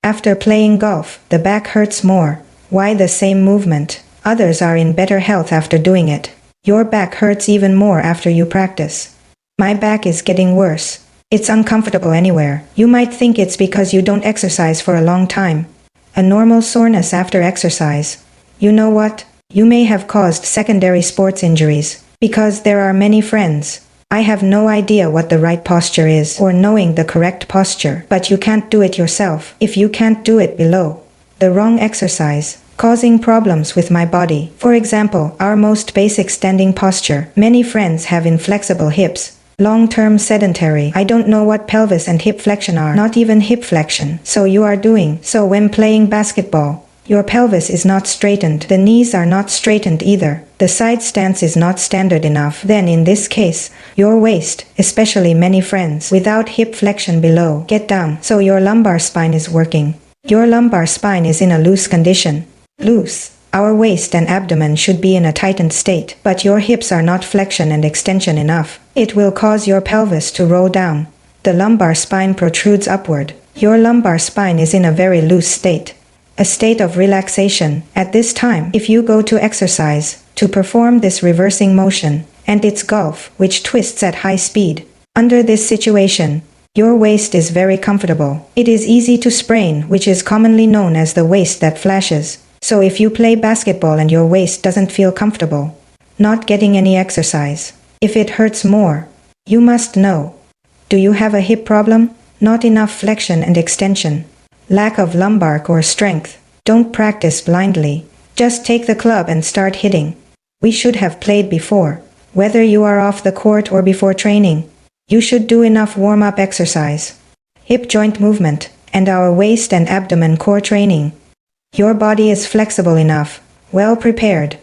After playing golf, the back hurts more. Why the same movement? Others are in better health after doing it. Your back hurts even more after you practice. My back is getting worse. It's uncomfortable anywhere. You might think it's because you don't exercise for a long time. A normal soreness after exercise. You know what? You may have caused secondary sports injuries, because there are many friends. I have no idea what the right posture is or knowing the correct posture, but you can't do it yourself if you can't do it below. The wrong exercise, causing problems with my body. For example, our most basic standing posture. Many friends have inflexible hips. Long-term sedentary. I don't know what pelvis and hip flexion are. Not even hip flexion. So you are doing. So when playing basketball, your pelvis is not straightened. The knees are not straightened either. The side stance is not standard enough. Then in this case, your waist, especially many friends, without hip flexion below, get down. So your lumbar spine is working. Your lumbar spine is in a loose condition. Loose. Our waist and abdomen should be in a tightened state, but your hips are not flexion and extension enough. It will cause your pelvis to roll down. The lumbar spine protrudes upward. Your lumbar spine is in a very loose state. A state of relaxation. At this time, if you go to exercise, to perform this reversing motion, and it's golf, which twists at high speed. Under this situation, your waist is very comfortable. It is easy to sprain, which is commonly known as the waist that flashes. So if you play basketball and your waist doesn't feel comfortable, not getting any exercise, if it hurts more, you must know. Do you have a hip problem? Not enough flexion and extension. Lack of lumbar core strength. Don't practice blindly. Just take the club and start hitting. We should have played before. Whether you are off the court or before training, you should do enough warm-up exercise, hip joint movement, and our waist and abdomen core training. Your body is flexible enough, well prepared,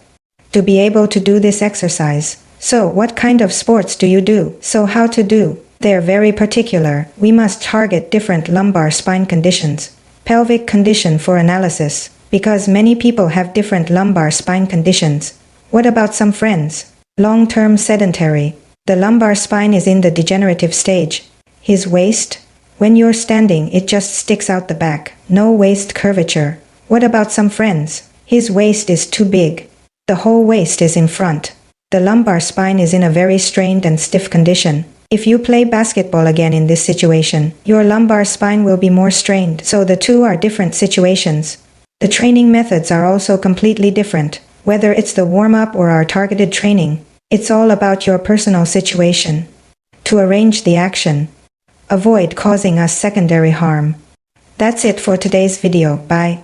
to be able to do this exercise. So what kind of sports do you do? So how to do? They're very particular. We must target different lumbar spine conditions. Pelvic condition for analysis, because many people have different lumbar spine conditions. What about some friends? Long-term sedentary. The lumbar spine is in the degenerative stage. His waist? When you're standing, it just sticks out the back. No waist curvature. What about some friends? His waist is too big. The whole waist is in front. The lumbar spine is in a very strained and stiff condition. If you play basketball again in this situation, your lumbar spine will be more strained. So the two are different situations. The training methods are also completely different. Whether it's the warm-up or our targeted training, it's all about your personal situation. To arrange the action, avoid causing us secondary harm. That's it for today's video. Bye.